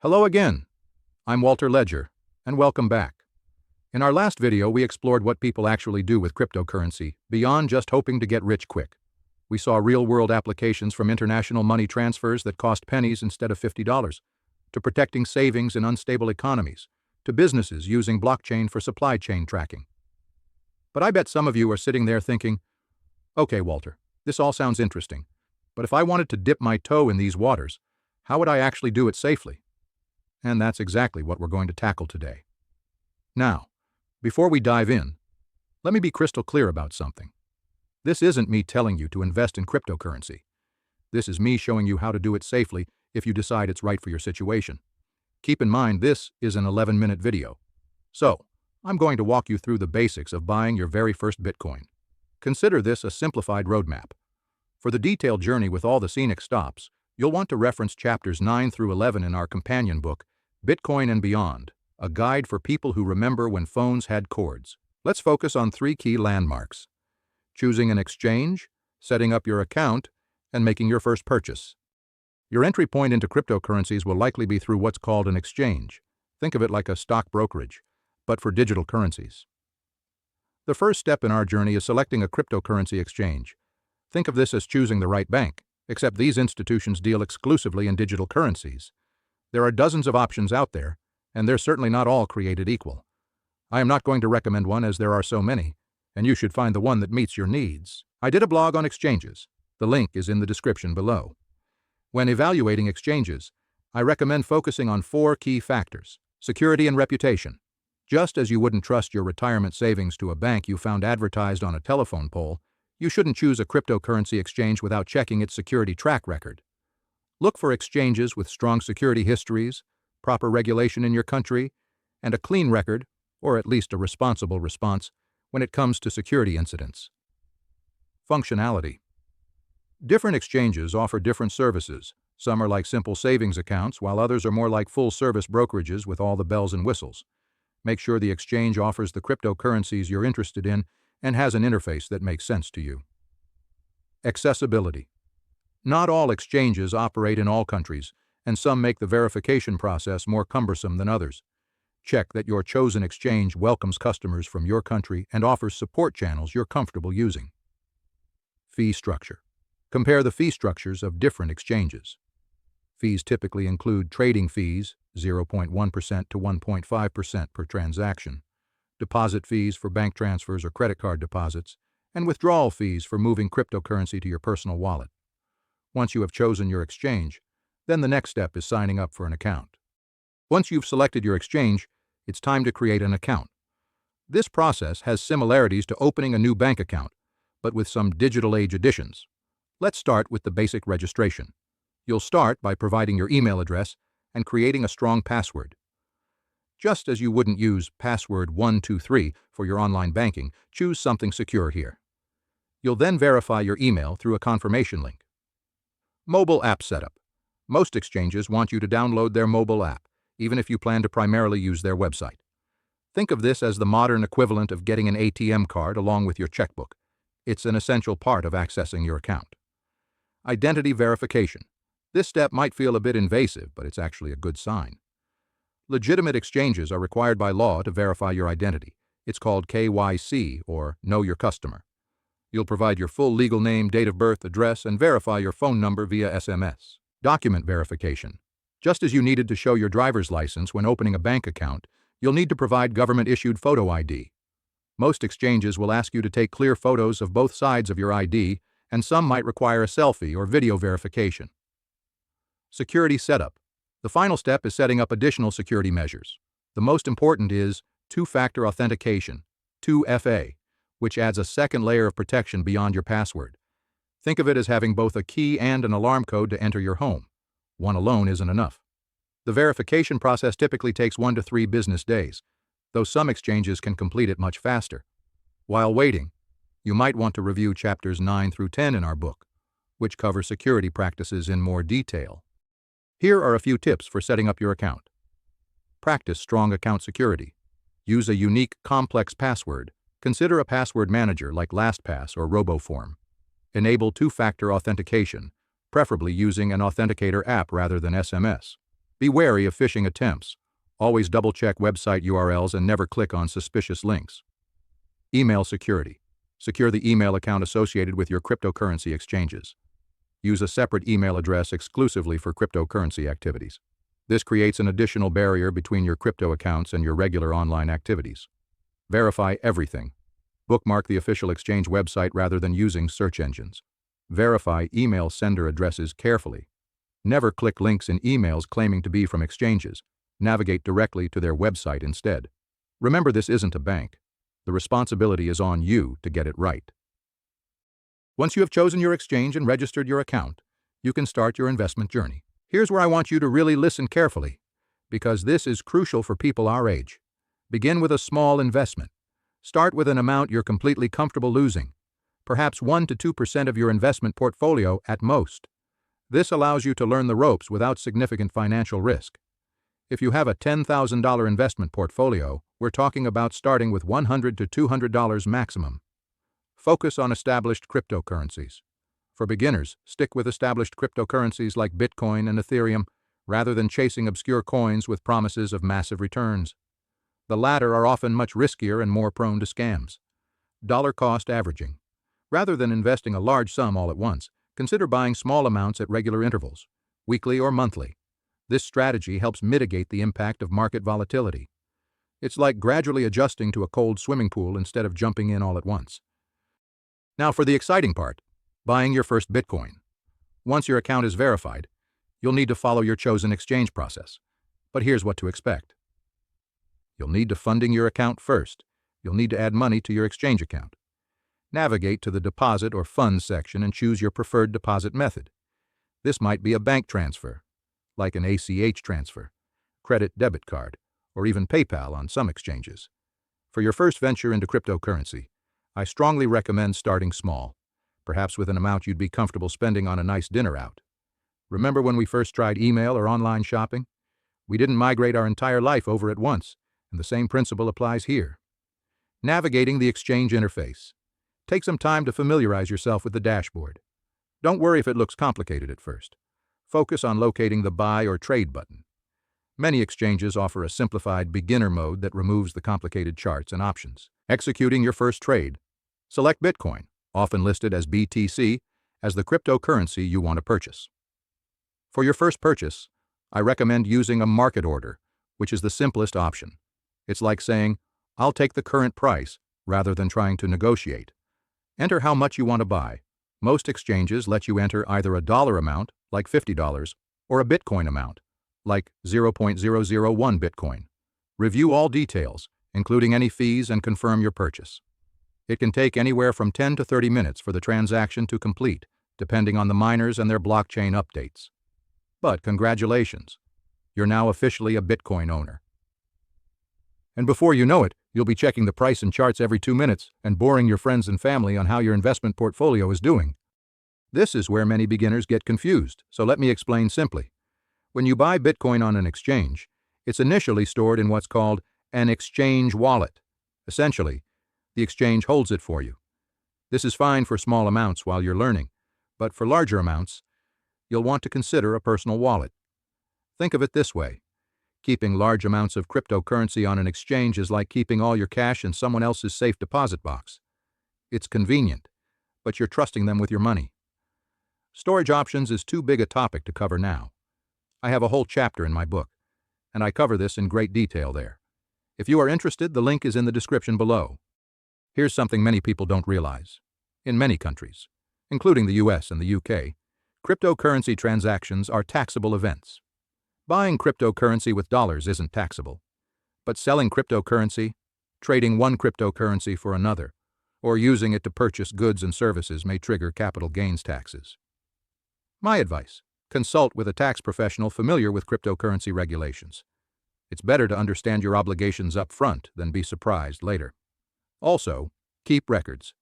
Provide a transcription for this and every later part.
Hello again. I'm Walter Ledger, and welcome back. In our last video, we explored what people actually do with cryptocurrency, beyond just hoping to get rich quick. We saw real-world applications from international money transfers that cost pennies instead of $50, to protecting savings in unstable economies, to businesses using blockchain for supply chain tracking. But I bet some of you are sitting there thinking, okay, Walter, this all sounds interesting, but if I wanted to dip my toe in these waters, how would I actually do it safely? And that's exactly what we're going to tackle today. Now, before we dive in, let me be crystal clear about something. This isn't me telling you to invest in cryptocurrency. This is me showing you how to do it safely if you decide it's right for your situation. Keep in mind, this is an 11-minute video. So, I'm going to walk you through the basics of buying your very first Bitcoin. Consider this a simplified roadmap. For the detailed journey with all the scenic stops, you'll want to reference chapters 9 through 11 in our companion book, Bitcoin and Beyond, a guide for people who remember when phones had cords. Let's focus on 3 key landmarks: choosing an exchange, setting up your account, and making your first purchase. Your entry point into cryptocurrencies will likely be through what's called an exchange. Think of it like a stock brokerage, but for digital currencies. The first step in our journey is selecting a cryptocurrency exchange. Think of this as choosing the right bank, except these institutions deal exclusively in digital currencies. There are dozens of options out there, and they're certainly not all created equal. I am not going to recommend one as there are so many, and you should find the one that meets your needs. I did a blog on exchanges. The link is in the description below. When evaluating exchanges, I recommend focusing on 4 key factors: security and reputation. Just as you wouldn't trust your retirement savings to a bank you found advertised on a telephone pole, you shouldn't choose a cryptocurrency exchange without checking its security track record. Look for exchanges with strong security histories, proper regulation in your country, and a clean record, or at least a responsible response, when it comes to security incidents. Functionality. Different exchanges offer different services. Some are like simple savings accounts, while others are more like full-service brokerages with all the bells and whistles. Make sure the exchange offers the cryptocurrencies you're interested in and has an interface that makes sense to you. Accessibility. Not all exchanges operate in all countries, and some make the verification process more cumbersome than others. Check that your chosen exchange welcomes customers from your country and offers support channels you're comfortable using. Fee structure. Compare the fee structures of different exchanges. Fees typically include trading fees, 0.1% to 1.5% per transaction, deposit fees for bank transfers or credit card deposits, and withdrawal fees for moving cryptocurrency to your personal wallet. Once you have chosen your exchange, then the next step is signing up for an account. Once you've selected your exchange, it's time to create an account. This process has similarities to opening a new bank account, but with some digital age additions. Let's start with the basic registration. You'll start by providing your email address and creating a strong password. Just as you wouldn't use password 123 for your online banking, choose something secure here. You'll then verify your email through a confirmation link. Mobile app setup. Most exchanges want you to download their mobile app, even if you plan to primarily use their website. Think of this as the modern equivalent of getting an ATM card along with your checkbook. It's an essential part of accessing your account. Identity verification. This step might feel a bit invasive, but it's actually a good sign. Legitimate exchanges are required by law to verify your identity. It's called KYC, or Know Your Customer. You'll provide your full legal name, date of birth, address, and verify your phone number via SMS. Document verification. Just as you needed to show your driver's license when opening a bank account, you'll need to provide government-issued photo ID. Most exchanges will ask you to take clear photos of both sides of your ID, and some might require a selfie or video verification. Security setup. The final step is setting up additional security measures. The most important is two-factor authentication, 2FA, which adds a second layer of protection beyond your password. Think of it as having both a key and an alarm code to enter your home. One alone isn't enough. The verification process typically takes 1 to 3 business days, though some exchanges can complete it much faster. While waiting, you might want to review chapters 9 through 10 in our book, which cover security practices in more detail. Here are a few tips for setting up your account. Practice strong account security. Use a unique, complex password. Consider a password manager like LastPass or RoboForm. Enable two-factor authentication, preferably using an authenticator app rather than SMS. Be wary of phishing attempts. Always double-check website URLs and never click on suspicious links. Email security. Secure the email account associated with your cryptocurrency exchanges. Use a separate email address exclusively for cryptocurrency activities. This creates an additional barrier between your crypto accounts and your regular online activities. Verify everything. Bookmark the official exchange website rather than using search engines. Verify email sender addresses carefully. Never click links in emails claiming to be from exchanges. Navigate directly to their website instead. Remember, this isn't a bank. The responsibility is on you to get it right. Once you have chosen your exchange and registered your account, you can start your investment journey. Here's where I want you to really listen carefully, because this is crucial for people our age. Begin with a small investment. Start with an amount you're completely comfortable losing, perhaps 1 to 2% of your investment portfolio at most. This allows you to learn the ropes without significant financial risk. If you have a $10,000 investment portfolio, we're talking about starting with $100 to $200 maximum. Focus on established cryptocurrencies. For beginners, stick with established cryptocurrencies like Bitcoin and Ethereum, rather than chasing obscure coins with promises of massive returns. The latter are often much riskier and more prone to scams. Dollar cost averaging. Rather than investing a large sum all at once, consider buying small amounts at regular intervals, weekly or monthly. This strategy helps mitigate the impact of market volatility. It's like gradually adjusting to a cold swimming pool instead of jumping in all at once. Now for the exciting part, buying your first Bitcoin. Once your account is verified, you'll need to follow your chosen exchange process. But here's what to expect. You'll need to fund your account first. You'll need to add money to your exchange account. Navigate to the Deposit or Funds section and choose your preferred deposit method. This might be a bank transfer, like an ACH transfer, credit debit card, or even PayPal on some exchanges. For your first venture into cryptocurrency, I strongly recommend starting small, perhaps with an amount you'd be comfortable spending on a nice dinner out. Remember when we first tried email or online shopping? We didn't migrate our entire life over at once, and the same principle applies here. Navigating the exchange interface. Take some time to familiarize yourself with the dashboard. Don't worry if it looks complicated at first. Focus on locating the Buy or Trade button. Many exchanges offer a simplified beginner mode that removes the complicated charts and options. Executing your first trade. Select Bitcoin, often listed as BTC, as the cryptocurrency you want to purchase. For your first purchase, I recommend using a market order, which is the simplest option. It's like saying, "I'll take the current price," rather than trying to negotiate. Enter how much you want to buy. Most exchanges let you enter either a dollar amount, like $50, or a Bitcoin amount, like 0.001 Bitcoin. Review all details, including any fees, and confirm your purchase. It can take anywhere from 10 to 30 minutes for the transaction to complete, depending on the miners and their blockchain updates. But congratulations, you're now officially a Bitcoin owner. And before you know it, you'll be checking the price and charts every 2 minutes and boring your friends and family on how your investment portfolio is doing. This is where many beginners get confused, so let me explain simply. When you buy Bitcoin on an exchange, it's initially stored in what's called an exchange wallet. Essentially, the exchange holds it for you. This is fine for small amounts while you're learning, but for larger amounts, you'll want to consider a personal wallet. Think of it this way. Keeping large amounts of cryptocurrency on an exchange is like keeping all your cash in someone else's safe deposit box. It's convenient, but you're trusting them with your money. Storage options is too big a topic to cover now. I have a whole chapter in my book, and I cover this in great detail there. If you are interested, the link is in the description below. Here's something many people don't realize. In many countries, including the US and the UK, cryptocurrency transactions are taxable events. Buying cryptocurrency with dollars isn't taxable, but selling cryptocurrency, trading one cryptocurrency for another, or using it to purchase goods and services may trigger capital gains taxes. My advice: consult with a tax professional familiar with cryptocurrency regulations. It's better to understand your obligations up front than be surprised later. Also, keep records.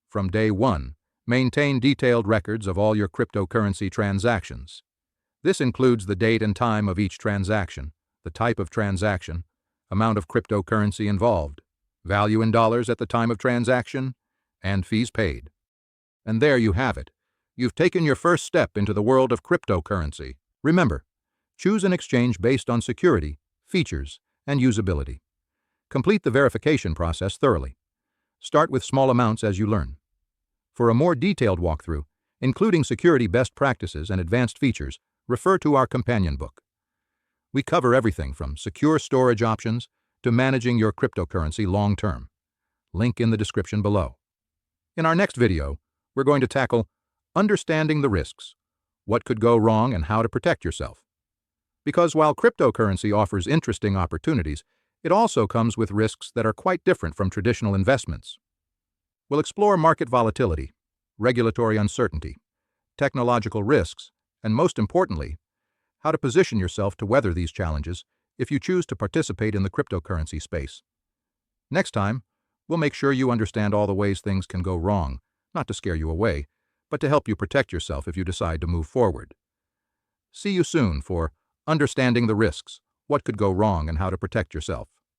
From day one, maintain detailed records of all your cryptocurrency transactions. This includes the date and time of each transaction, the type of transaction, amount of cryptocurrency involved, value in dollars at the time of transaction, and fees paid. And there you have it. You've taken your first step into the world of cryptocurrency. Remember, Choose an exchange based on security, features, and usability. Complete the verification process thoroughly. Start with small amounts as you learn. For a more detailed walkthrough, including security best practices and advanced features, refer to our companion book. We cover everything from secure storage options to managing your cryptocurrency long-term. Link in the description below. In our next video, we're going to tackle understanding the risks, what could go wrong, and how to protect yourself. Because while cryptocurrency offers interesting opportunities, it also comes with risks that are quite different from traditional investments. We'll explore market volatility, regulatory uncertainty, technological risks, and most importantly, how to position yourself to weather these challenges if you choose to participate in the cryptocurrency space. Next time, we'll make sure you understand all the ways things can go wrong, not to scare you away, but to help you protect yourself if you decide to move forward. See you soon for Understanding the Risks, What Could Go Wrong, and How to Protect Yourself.